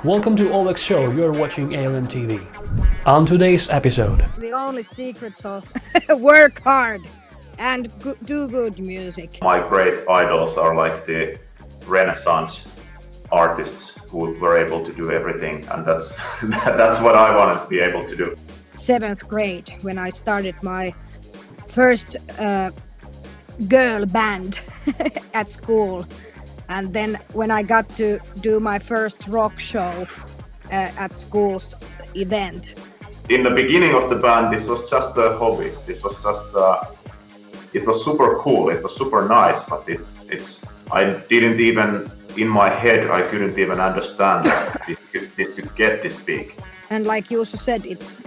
Welcome to Olex show, you're watching ALM TV. On today's episode, the only secrets of work hard and do good music. My great idols are like the Renaissance artists who were able to do everything, and that's that's what I wanted to be able to do. 7th grade, when I started my first girl band at school, and then when I got to do my first rock show at school's event. In the beginning of the band, this was just a hobby. This was just it was super cool. It was super nice, but I didn't even, in my head, I couldn't even understand that this could get this big. And like Juuso said,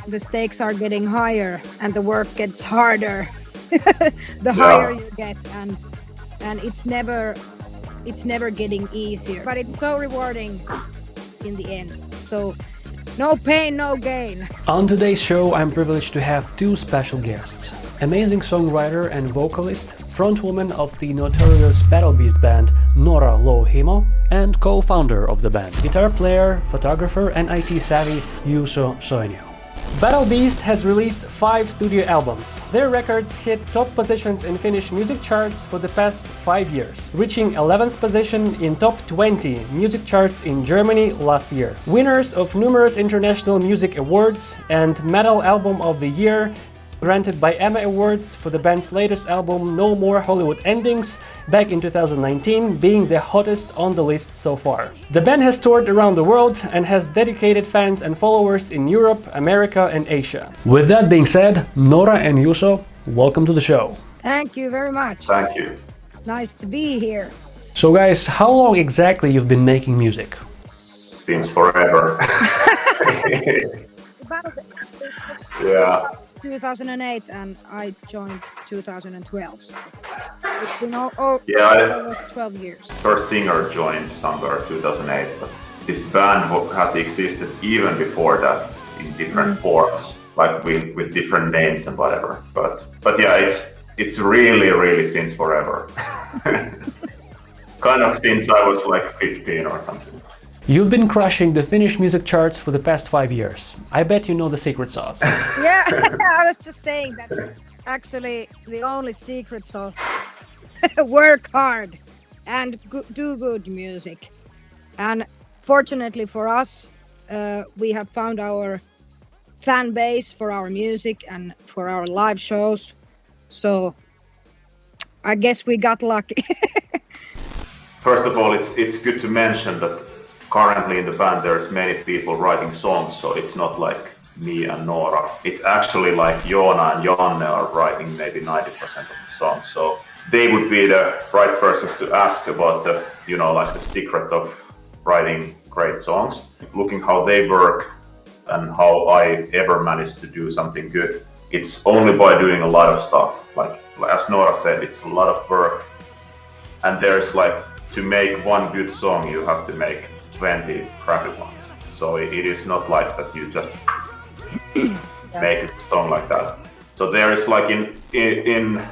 the stakes are getting higher and the work gets harder the higher you get, and it's never getting easier. But it's so rewarding in the end. So no pain, no gain. on today's show I'm privileged to have two special guests. Amazing songwriter and vocalist, frontwoman of the notorious BattleBeast band Noora Louhimo, and co-founder of the band, guitar player, photographer and IT savvy Juuso Soinio. BattleBeast has released 5 studio albums. Their records hit top positions in Finnish music charts for the past 5 years, reaching 11th position in top 20 music charts in Germany last year. Winners of numerous international music awards and Metal Album of the Year, granted by Emma Awards for the band's latest album No More Hollywood Endings back in 2019, being the hottest on the list so far. The band has toured around the world and has dedicated fans and followers in Europe, America and Asia. With that being said, Noora and Juuso, welcome to the show. Thank you very much. Thank you. Nice to be here. So guys, how long exactly you've been making music? Since forever. Yeah. 2008 and I joined 2012. So it's been over 12 years. First singer joined somewhere 2008, but this band has existed even before that in different forms, like with different names and whatever. But yeah, it's really since forever. Kind of since I was like 15 or something. You've been crushing the Finnish music charts for the past 5 years. I bet you know the secret sauce. Yeah, I was just saying that actually the only secret sauce is work hard and do good music. And fortunately for us, we have found our fan base for our music and for our live shows. So I guess we got lucky. First of all, it's good to mention that currently in the band there's many people writing songs, so it's not like me and Noora. It's actually like Joona and Janne are writing maybe 90% of the songs, so they would be the right persons to ask about the, like the secret of writing great songs. Looking how they work and how I ever managed to do something good, it's only by doing a lot of stuff. Like as Noora said, it's a lot of work, and there's like, to make one good song you have to make 20 crappy ones. So it is not like that you just make a song like that. So there is like in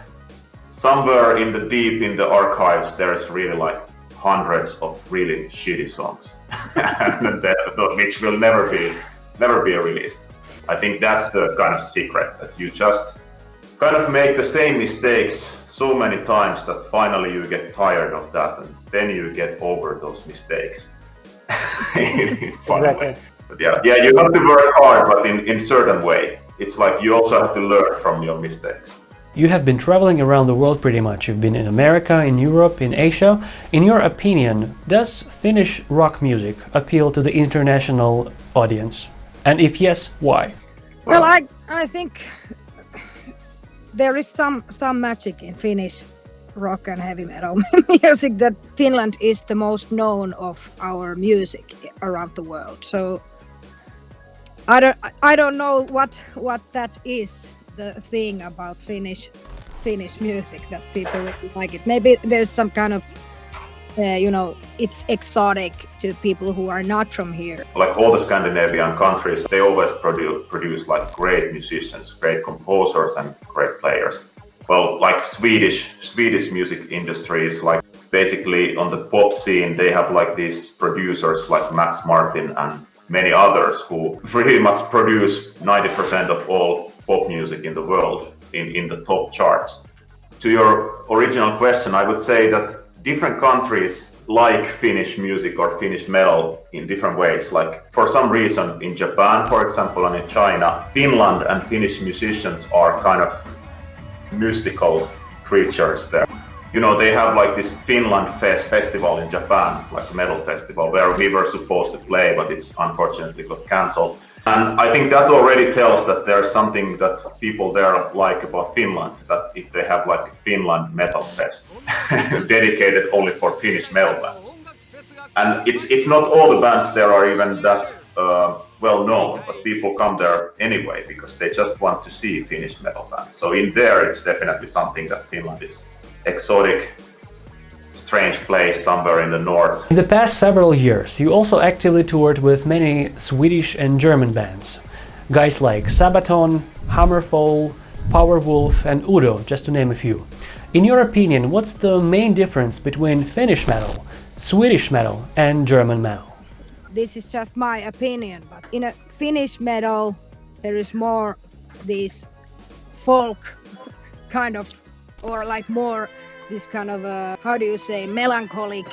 somewhere in the deep in the archives there is really like hundreds of really shitty songs, which will never be released. I think that's the kind of secret, that you just kind of make the same mistakes so many times that finally you get tired of that, and then you get over those mistakes. Exactly. But yeah, you have to work hard, but in certain way. It's like you also have to learn from your mistakes. You have been traveling around the world pretty much. You've been in America, in Europe, in Asia. In your opinion, does Finnish rock music appeal to the international audience? And if yes, why? Well, I think there is some magic in Finnish rock and heavy metal music, that Finland is the most known of our music around the world. So I don't know what that is, the thing about Finnish music that people really like it. Maybe there's some kind of it's exotic to people who are not from here. Like all the Scandinavian countries, they always produce like great musicians, great composers and great players. well, like Swedish music industry is like basically on the pop scene. They have like these producers like Max Martin and many others who pretty much produce 90% of all pop music in the world in the top charts. To your original question, I would say that different countries like Finnish music or Finnish metal in different ways. Like for some reason in Japan, for example, and in China, Finland and Finnish musicians are kind of mystical creatures there. You know, they have like this Finland festival in Japan, like a metal festival, where we were supposed to play, but it's unfortunately got cancelled. And I think that already tells that there's something that people there like about Finland, that if they have like a Finland Metal Fest dedicated only for Finnish metal bands. And it's not all the bands there are even that well known, but people come there anyway because they just want to see Finnish metal bands. So in there, it's definitely something that Finland is exotic, strange place somewhere in the north. In the past several years, you also actively toured with many Swedish and German bands. Guys like Sabaton, Hammerfall, Powerwolf and U.D.O, just to name a few. In your opinion, what's the main difference between Finnish metal, Swedish metal and German metal? This is just my opinion, but in a Finnish metal, there is more these folk kind of, or like more this kind of how do you say, melancholic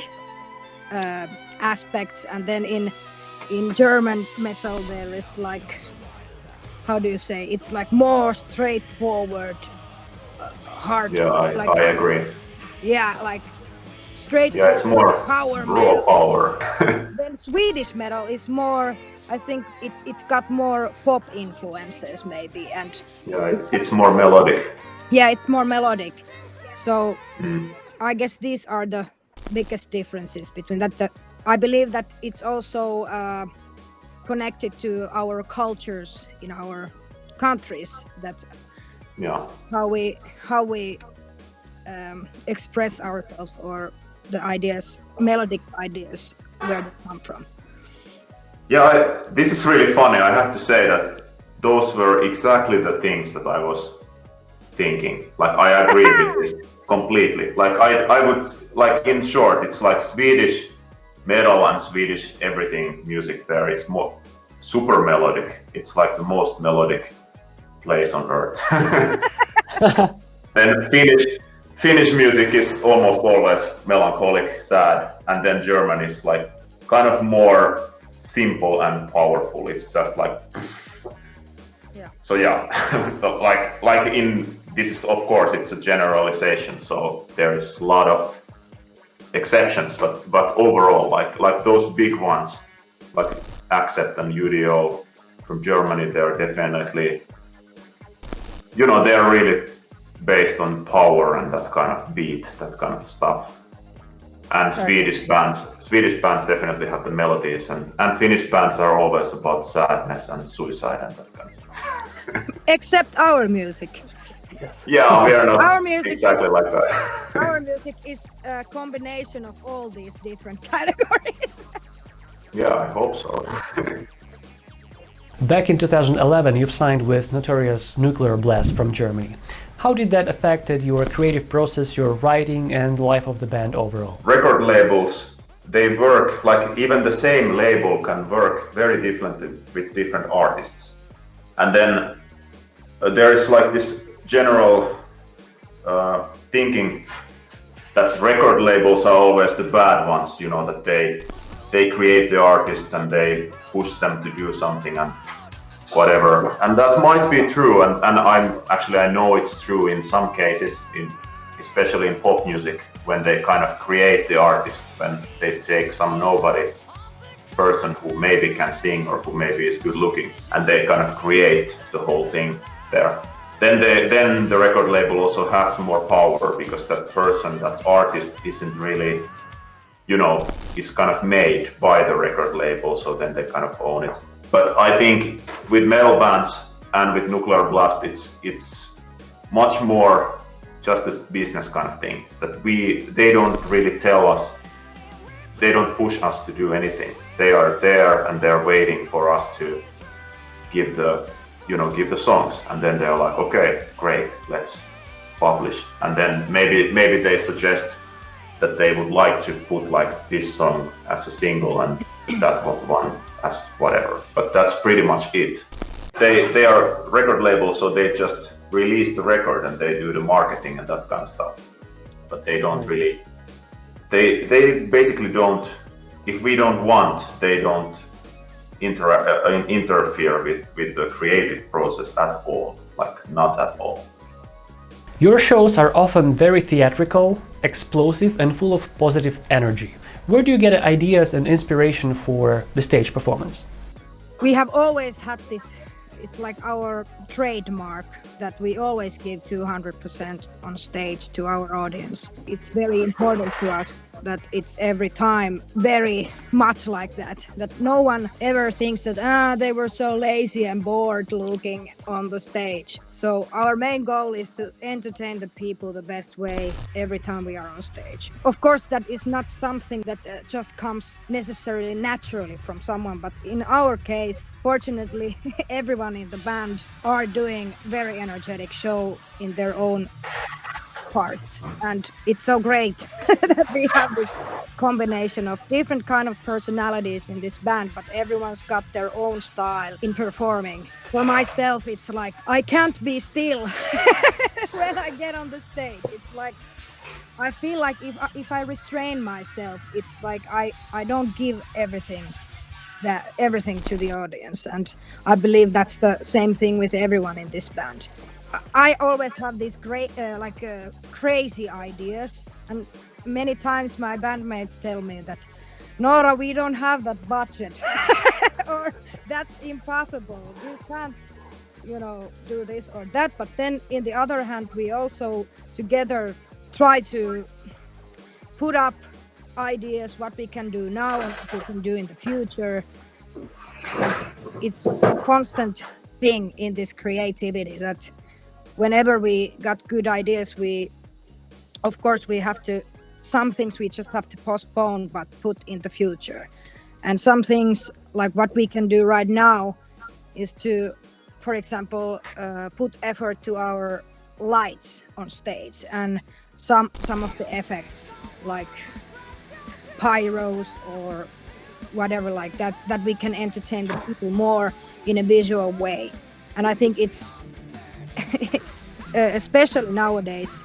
aspects, and then in German metal there is like, how do you say, it's like more straightforward, hard. Yeah, I agree. Yeah, like straight. Yeah, it's more power raw metal. power. Then Swedish metal is more, I think it's got more pop influences maybe, and yeah, it's more melodic. yeah, it's more melodic. So I guess these are the biggest differences between that. I believe that it's also connected to our cultures in our countries. That's how we express ourselves, or the ideas, melodic ideas, where they come from. Yeah, this is really funny. I have to say that those were exactly the things that I was thinking. Like, I agree with this completely. Like, I would, like, in short, it's like Swedish metal and Swedish everything music there is more super melodic. It's like the most melodic place on earth. Then Finnish music is almost always melancholic, sad, and then German is like kind of more simple and powerful. It's just like, so yeah, like in this is, of course, it's a generalization, so there is a lot of exceptions, but overall, like those big ones, like Accept and U.D.O from Germany, they're definitely, you know, they're really based on power and that kind of beat, that kind of stuff. And Swedish bands definitely have the melodies, and Finnish bands are always about sadness and suicide and that kind of stuff. Except our music. Yeah, we are not our music exactly like that. Our music is a combination of all these different categories. Yeah, I hope so. Back in 2011, you've signed with notorious Nuclear Blast from Germany. How did that affected your creative process, your writing, and life of the band overall? Record labels, they work, like even the same label can work very differently with different artists. And then there is like this general thinking that record labels are always the bad ones, you know, that they create the artists and they push them to do something and whatever. And that might be true, and I know it's true in some cases, especially in pop music, when they kind of create the artist, when they take some nobody person who maybe can sing or who maybe is good looking, and they kind of create the whole thing there. Then the record label also has more power, because that person, that artist isn't really, you know, is kind of made by the record label, so then they kind of own it. But I think with metal bands and with Nuclear Blast, it's much more just a business kind of thing, that they don't really tell us, they don't push us to do anything. They are there and they're waiting for us to give the songs, and then they're like, okay, great, let's publish, and then maybe they suggest that they would like to put like this song as a single and that one as whatever. But that's pretty much it. They are record label, so they just release the record and they do the marketing and that kind of stuff. But they don't really. They basically don't. If we don't want, they don't interfere with the creative process at all. Like not at all. Your shows are often very theatrical, explosive and full of positive energy. Where do you get ideas and inspiration for the stage performance? We have always had this, it's like our trademark that we always give 200% on stage to our audience. It's very important to us that it's every time very much like that no one ever thinks that they were so lazy and bored looking on the stage. So our main goal is to entertain the people the best way every time we are on stage. Of course, that is not something that just comes necessarily naturally from someone, but in our case, fortunately, everyone in the band are doing very energetic show in their own parts, and it's so great that we have this combination of different kind of personalities in this band, but everyone's got their own style in performing. For myself, it's like I can't be still when I get on the stage. It's like I feel like if I restrain myself, it's like I don't give everything to the audience, and I believe that's the same thing with everyone in this band. I always have these great, crazy ideas, and many times my bandmates tell me that, Noora, we don't have that budget, or that's impossible. We can't, do this or that. But then, in the other hand, we also together try to put up ideas what we can do now and what we can do in the future. And it's a constant thing in this creativity that. Whenever we got good ideas, of course, some things we just have to postpone, but put in the future. And some things like what we can do right now is to, for example, put effort to our lights on stage and some of the effects like pyros or whatever like that we can entertain the people more in a visual way. And I think it's especially nowadays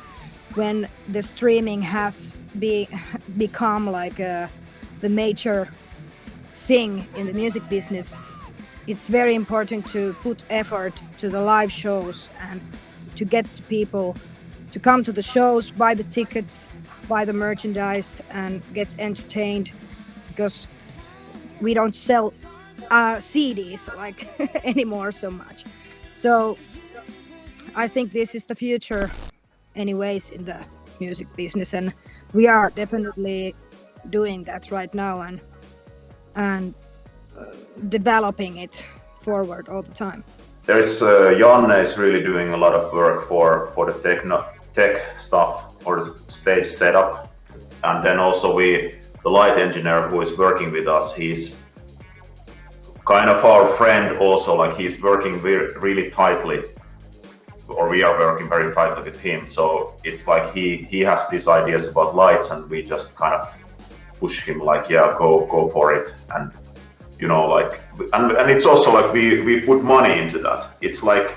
when the streaming has become like the major thing in the music business, it's very important to put effort to the live shows and to get people to come to the shows, buy the tickets, buy the merchandise and get entertained, because we don't sell CDs like anymore so much. So I think this is the future anyways in the music business, and we are definitely doing that right now and developing it forward all the time. There's Janne is really doing a lot of work for the tech stuff or the stage setup, and then also the light engineer who is working with us, he's kind of our friend also, like he's working really tightly, or we are working very tightly with him. So it's like he has these ideas about lights and we just kind of push him like, yeah, go for it. And like, and it's also like we put money into that. It's like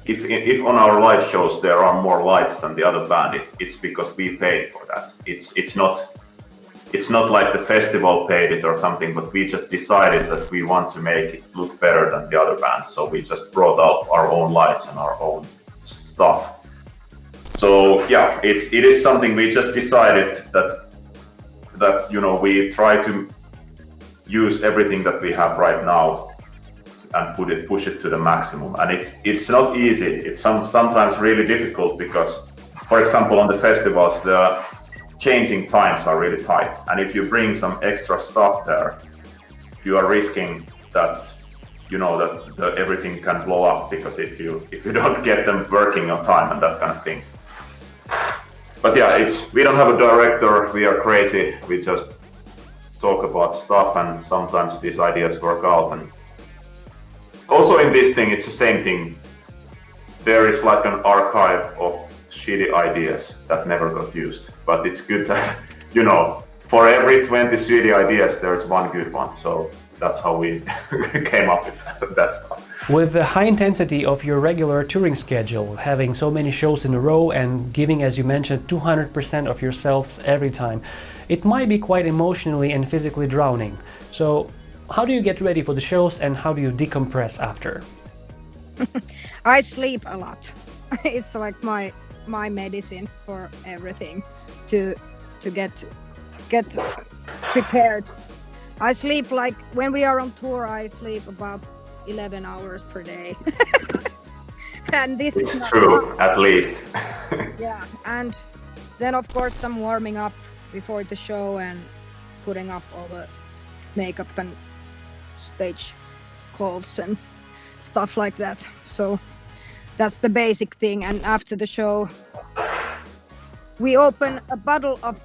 if on our live shows there are more lights than the other band, it's because we paid for that. It's not like the festival paid it or something, but we just decided that we want to make it look better than the other bands. So we just brought out our own lights and our own stuff. So yeah, it is something we just decided that we try to use everything that we have right now and push it to the maximum. And it's not easy. It's sometimes really difficult because, for example, on the festivals, the changing times are really tight, and if you bring some extra stuff there, you are risking that that everything can blow up, because if you don't get them working on time and that kind of thing. But yeah, we don't have a director, we are crazy, we just talk about stuff and sometimes these ideas work out. And also in this thing, it's the same thing. There is like an archive of shitty ideas that never got used. But it's good that, you know, for every 20 shitty ideas, there's one good one. So that's how we came up with that stuff. With the high intensity of your regular touring schedule, having so many shows in a row and giving, as you mentioned, 200% of yourselves every time, it might be quite emotionally and physically drowning. So how do you get ready for the shows and how do you decompress after? I sleep a lot. It's like my medicine for everything to get prepared. I sleep like when we are on tour. I sleep about 11 hours per day. And this is not true, enough. at least. Yeah, and then of course some warming up before the show and putting up all the makeup and stage clothes and stuff like that. So that's the basic thing. And after the show, we open a bottle of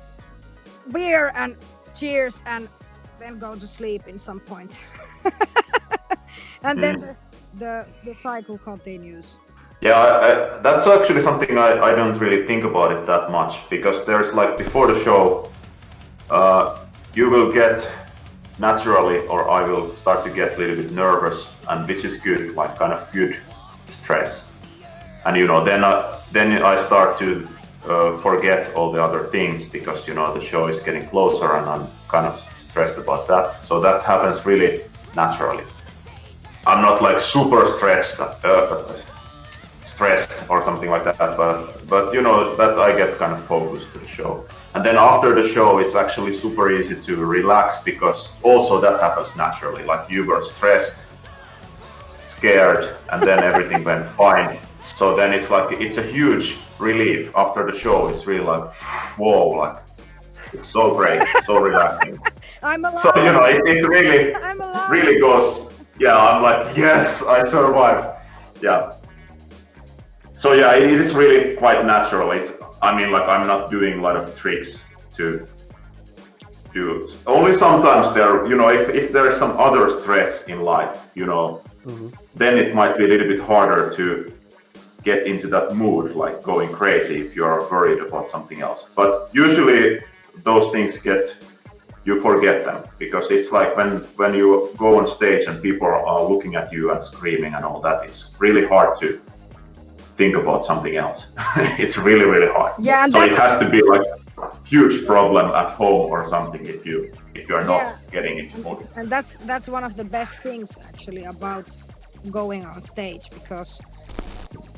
beer and cheers and then go to sleep in some point. And then the cycle continues. Yeah, that's actually something I don't really think about it that much, because there's like before the show, you will get naturally, or I will start to get a little bit nervous, and which is good, like kind of good stress. And you know, then I start to forget all the other things, because you know the show is getting closer and I'm kind of stressed about that. So that happens really naturally. I'm not like super stressed or something like that, but you know that I get kind of focused to the show. And then after the show, it's actually super easy to relax, because also that happens naturally. Like you were stressed, scared, and then everything went fine. So then it's like, it's a huge relief after the show. It's really like, whoa, like it's so great, so relaxing. I'm alive. So you know, it really, I'm alive. really goes. Yeah, I'm like, yes, I survived. Yeah. So yeah, it is really quite natural. I mean, like I'm not doing a lot of tricks to do. Only sometimes there, you know, if there is some other stress in life, you know, then it might be a little bit harder to get into that mood, like going crazy if you're worried about something else. But usually those things you forget them, because it's like when you go on stage and people are looking at you and screaming and all that, it's really hard to think about something else. It's really, really hard. Yeah, so it has to be like a huge problem at home or something if you're not getting into mood. And that's one of the best things actually about going on stage, because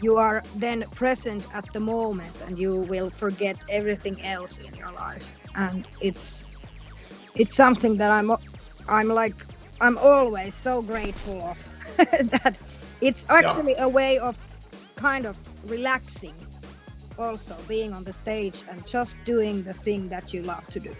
you are then present at the moment and you will forget everything else in your life. And it's something that I'm always so grateful of. That it's actually a way of kind of relaxing, also being on the stage and just doing the thing that you love to do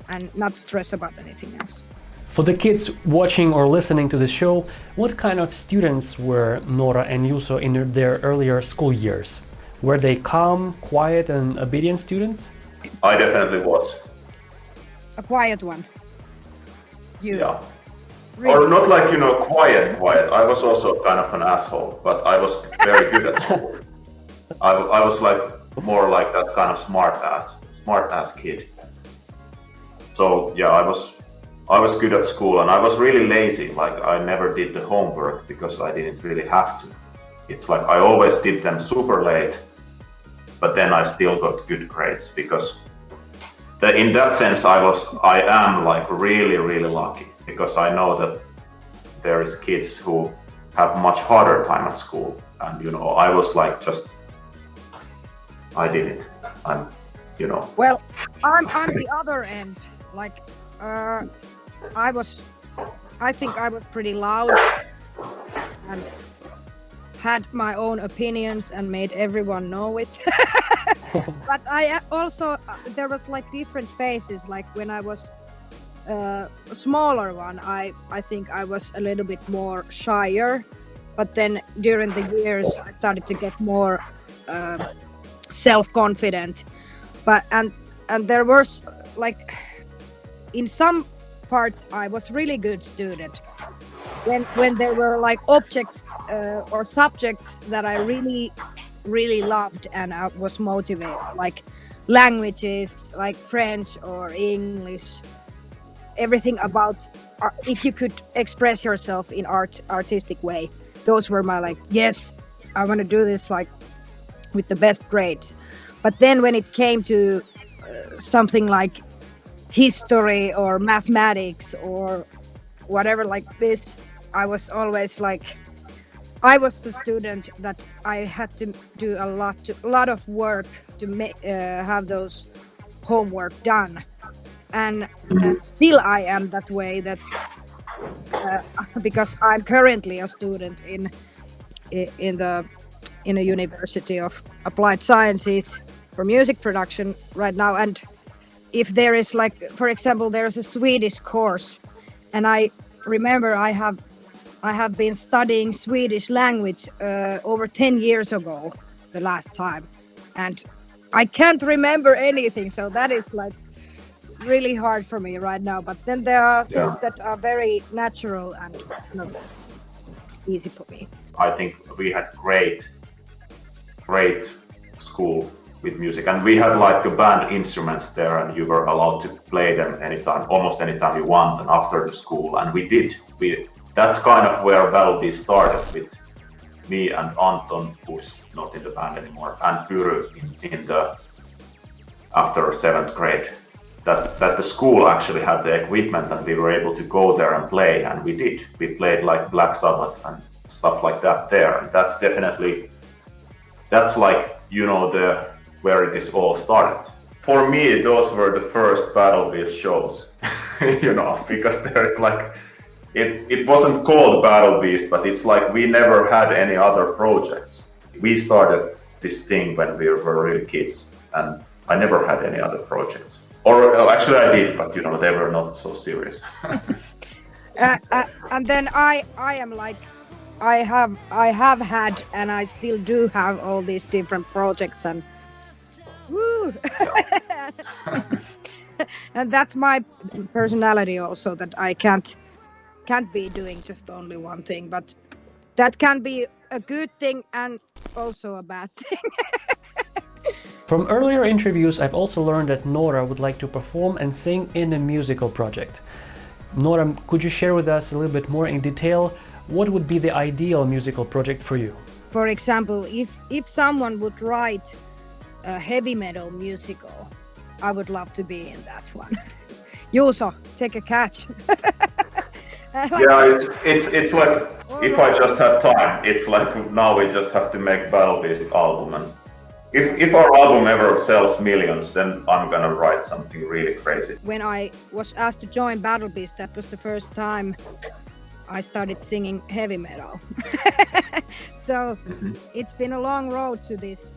and not stress about anything else. For the kids watching or listening to the show, what kind of students were Noora and Juuso in their earlier school years? Were they calm, quiet and obedient students? I definitely was. A quiet one. Yeah. Really? Or not like, you know, quiet. I was also kind of an asshole, but I was very good at school. I was like more like that kind of smart ass kid. So yeah, I was good at school, and I was really lazy. Like I never did the homework because I didn't really have to. It's like I always did them super late, but then I still got good grades, because in that sense I am like really, really lucky, because I know that there is kids who have much harder time at school, and you know I was like I did it. I'm, you know. Well, I'm the other end. Like I think I was pretty loud and had my own opinions and made everyone know it. But I also, there was like different phases. Like when I was a smaller one, I think I was a little bit more shyer. But then during the years, I started to get more self-confident. But and there was like, in some parts, I was really good student. When there were like objects or subjects that I really really loved and I was motivated, like languages like French or English, everything about if you could express yourself in artistic way. Those were my like, yes, I want to do this like with the best grades. But then when it came to something like history or mathematics or whatever like this, I was always like, I was the student that I had to do a lot of work to have those homework done, and still I am that way. That because I'm currently a student in a University of Applied Sciences for music production right now, and if there is like, for example, there's a Swedish course, and I remember I have been studying Swedish language over 10 years ago, the last time, and I can't remember anything. So that is like really hard for me right now. But then there are things that are very natural and kind of easy for me. I think we had great school with music, and we had like a band instruments there, and you were allowed to play them anytime, almost anytime you want, and after the school, and we did. That's kind of where BattleBeast started, with me and Anton, who's not in the band anymore, and Pyry in the after 7th grade. That the school actually had the equipment, and we were able to go there and play, and we did. We played like Black Sabbath and stuff like that there. And that's definitely, that's like, you know, where this all started. For me, those were the first BattleBeast shows, you know, because there's like, it wasn't called BattleBeast, but it's like we never had any other projects. We started this thing when we were really kids, and I never had any other projects. Or actually I did, but you know, they were not so serious. And then I am like, I have had, and I still do have all these different projects, and woo! And that's my personality also, that I can't be doing just only one thing, but that can be a good thing and also a bad thing. From earlier interviews, I've also learned that Noora would like to perform and sing in a musical project. Noora, could you share with us a little bit more in detail what would be the ideal musical project for you? For example, if someone would write a heavy metal musical, I would love to be in that one. Juuso, take a catch. Yeah, it's like, if I just have time, it's like now we just have to make BattleBeast album, and if our album ever sells millions, then I'm gonna write something really crazy. When I was asked to join BattleBeast, that was the first time I started singing heavy metal. So it's been a long road to this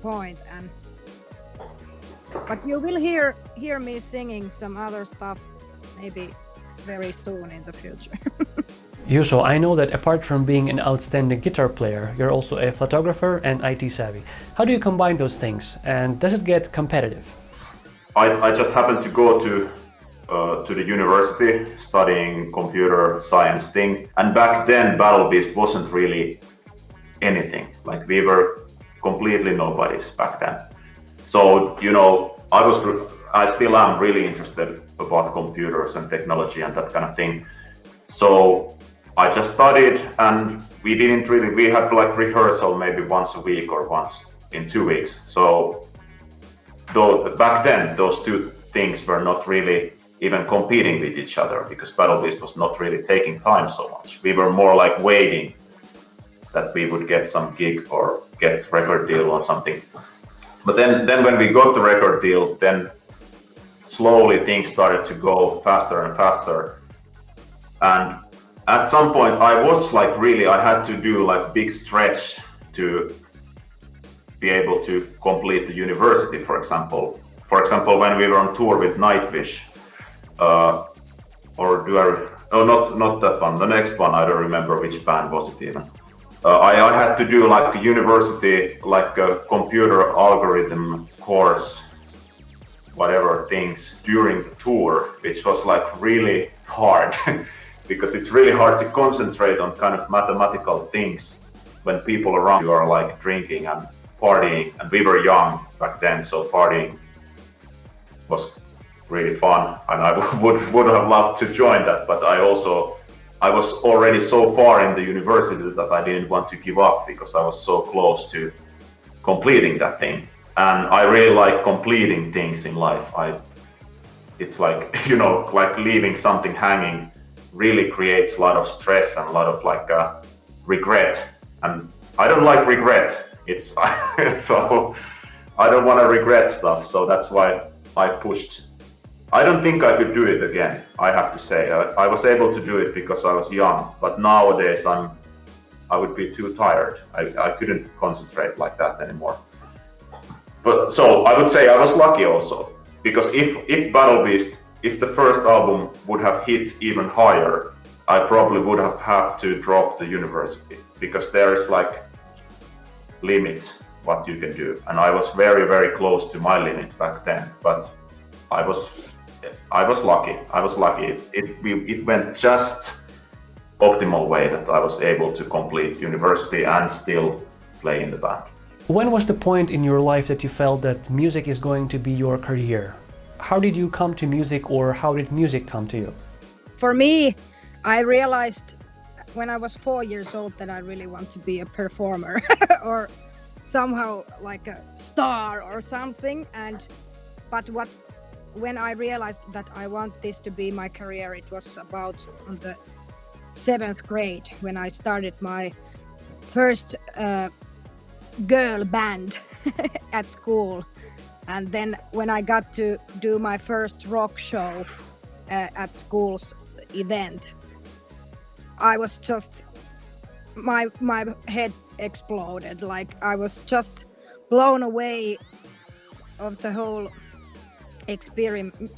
point, but you will hear me singing some other stuff maybe very soon in the future. Juuso, I know that apart from being an outstanding guitar player, you're also a photographer and IT savvy. How do you combine those things, and does it get competitive? I just happened to go to the university studying computer science thing, and back then BattleBeast wasn't really anything. Like, we were completely nobodies back then. So, you know, I still am really interested about computers and technology and that kind of thing. So I just studied, and we had like rehearsal maybe once a week or once in 2 weeks. So back then, those two things were not really even competing with each other, because BattleBeast was not really taking time so much. We were more like waiting that we would get some gig or get record deal or something. But then when we got the record deal, then slowly things started to go faster and faster. And at some point I was like, I had to do like big stretch to be able to complete the university, for example. For example, when we were on tour with Nightwish, not that one, the next one, I don't remember which band was it even. I had to do like a university, like a computer algorithm course, whatever things, during the tour, which was like really hard because it's really hard to concentrate on kind of mathematical things when people around you are like drinking and partying, and we were young back then, so partying was really fun, and I would have loved to join that, but I was already so far in the university that I didn't want to give up because I was so close to completing that thing. And I really like completing things in life. It's like, like leaving something hanging really creates a lot of stress and a lot of like regret. And I don't like regret. So I don't want to regret stuff. So that's why I pushed. I don't think I could do it again, I have to say. I was able to do it because I was young, but nowadays I would be too tired. I couldn't concentrate like that anymore. But so I would say I was lucky also, because if BattleBeast, if the first album would have hit even higher, I probably would have had to drop the university, because there is like limits what you can do, and I was very, very close to my limit back then. But I was lucky. It went just optimal way that I was able to complete university and still play in the band. When was the point in your life that you felt that music is going to be your career? How did you come to music, or how did music come to you? For me, I realized when I was 4 years old that I really want to be a performer or somehow like a star or something. When I realized that I want this to be my career, it was about on the 7th grade when I started my first girl band at school. And then when I got to do my first rock show at school's event, I was just, my head exploded. Like I was just blown away of the whole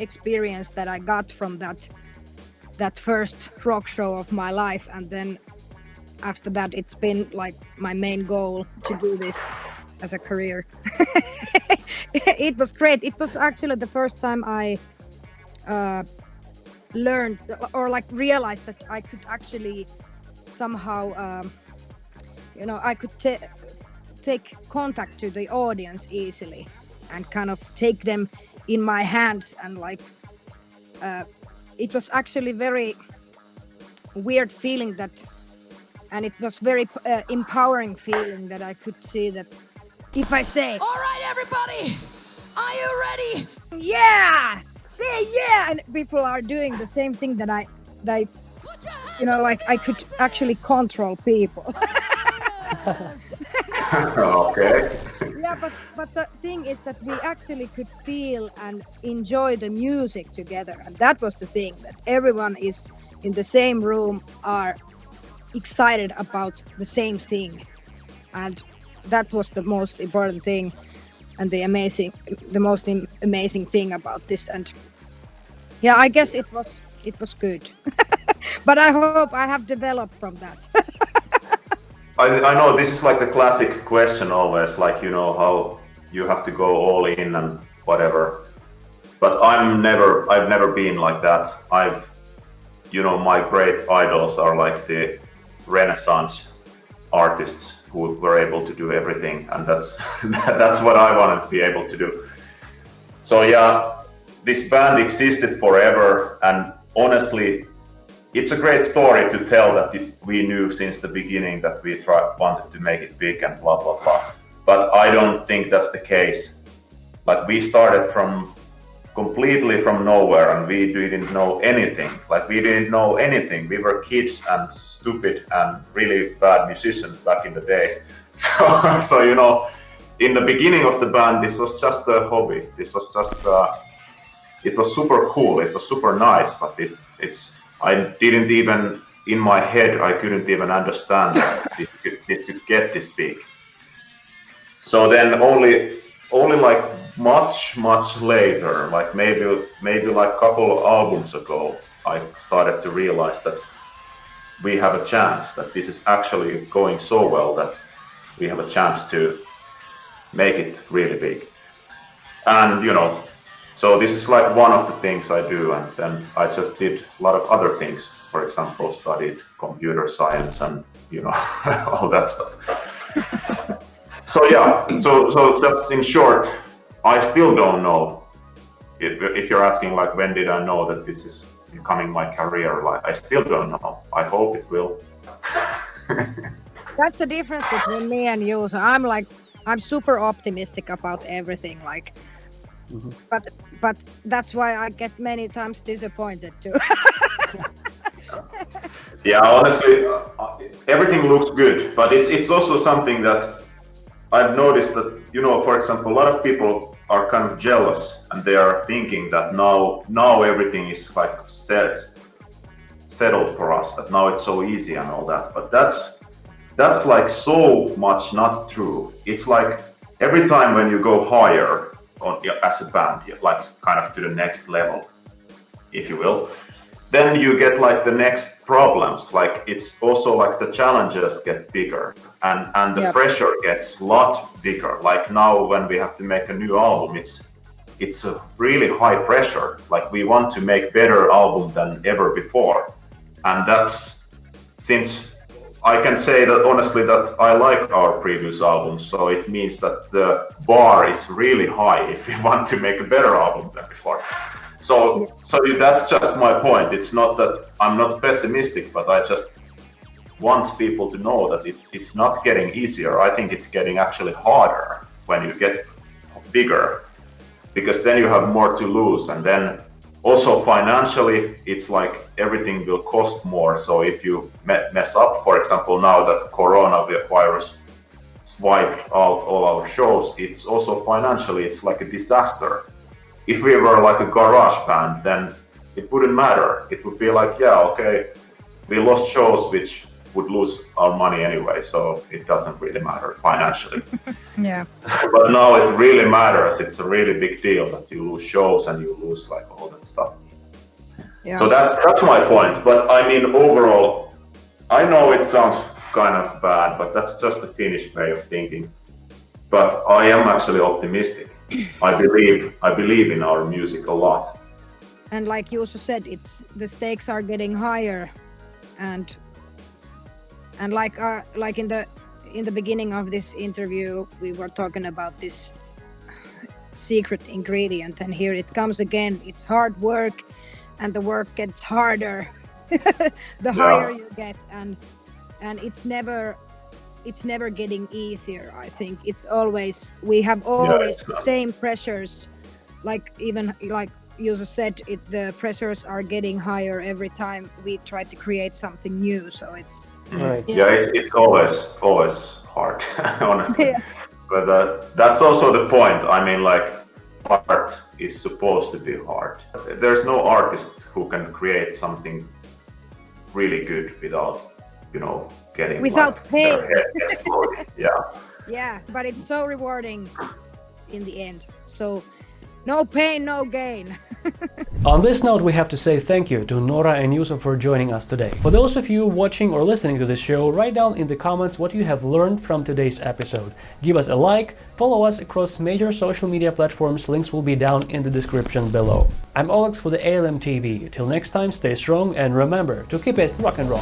experience that I got from that first rock show of my life. And then after that, it's been like my main goal to do this as a career. It was great. It was actually the first time I learned or like realized that I could actually somehow I could take contact to the audience easily and kind of take them in my hands, and like it was actually very weird feeling that, and it was very empowering feeling that I could see that if I say, "All right, everybody, are you ready?" Yeah, say yeah, and people are doing the same thing that I like I could actually control people. Okay. Yeah, but the thing is that we actually could feel and enjoy the music together, and that was the thing, that everyone is in the same room, are excited about the same thing, and that was the most important thing and the most amazing thing about this. And yeah, I guess it was good. But I hope I have developed from that. I know this is like the classic question always, like, how you have to go all in and whatever. But I've never been like that. My great idols are like the Renaissance artists who were able to do everything, and that's what I want to be able to do. So yeah, this band existed forever, and honestly, it's a great story to tell that we knew since the beginning that we wanted to make it big and blah blah blah. But I don't think that's the case. Like, we started completely from nowhere, and we didn't know anything. We were kids and stupid and really bad musicians back in the days. So in the beginning of the band, this was just a hobby. This was just it was super cool. It was super nice, but I didn't even, in my head, I couldn't even understand that it could get this big. So then only like much later, like maybe like a couple of albums ago, I started to realize that we have a chance, that this is actually going so well that we have a chance to make it really big. And so this is like one of the things I do, and then I just did a lot of other things. For example, studied computer science and you know, all that stuff. So yeah, so just in short, I still don't know. If you're asking like when did I know that this is becoming my career, like I still don't know. I hope it will. That's the difference between me and you. So I'm super optimistic about everything. Like, but that's why I get many times disappointed too. Yeah, honestly, everything looks good, but it's also something that I've noticed that, you know, for example, a lot of people are kind of jealous and they are thinking that now everything is like settled for us, that now it's so easy and all that. But that's like so much not true. It's like every time when you go higher as a band, like kind of to the next level, if you will, then you get like the next problems. Like it's also like the challenges get bigger and the pressure gets a lot bigger. Like now when we have to make a new album, it's a really high pressure. Like we want to make better album than ever before. And that's, since I can say that honestly that I like our previous albums, so it means that the bar is really high if we want to make a better album than before. So that's just my point. It's not that I'm not pessimistic, but I just want people to know that it's not getting easier. I think it's getting actually harder when you get bigger, because then you have more to lose. And then also financially, it's like everything will cost more. So if you mess up, for example, now that coronavirus wiped out all our shows, it's also financially, it's like a disaster. If we were like a garage band, then it wouldn't matter. It would be like, yeah, okay, we lost shows which would lose our money anyway, so it doesn't really matter financially. Yeah. But now it really matters. It's a really big deal that you lose shows and you lose like all that stuff. Yeah. So that's my point. But I mean, overall, I know it sounds kind of bad, but that's just the Finnish way of thinking. But I am actually optimistic. I believe in our music a lot. And like you also said, the stakes are getting higher, and like in the beginning of this interview, we were talking about this secret ingredient, and here it comes again. It's hard work, and the work gets harder the higher you get, and it's never getting easier. I think we have always the same pressures, like even like Juuso said, the pressures are getting higher every time we try to create something new. So it's right. It's always hard, honestly. Yeah. But that's also the point. I mean, like, art is supposed to be hard. There's no artist who can create something really good without, you know, getting without pain. Their head exploding. Yeah, but it's so rewarding in the end. So no pain, no gain. On this note, we have to say thank you to Noora and Juuso for joining us today. For those of you watching or listening to this show, write down in the comments what you have learned from today's episode. Give us a like, follow us across major social media platforms, links will be down in the description below. I'm Olex for the ALM TV. Till next time, stay strong and remember to keep it rock and roll.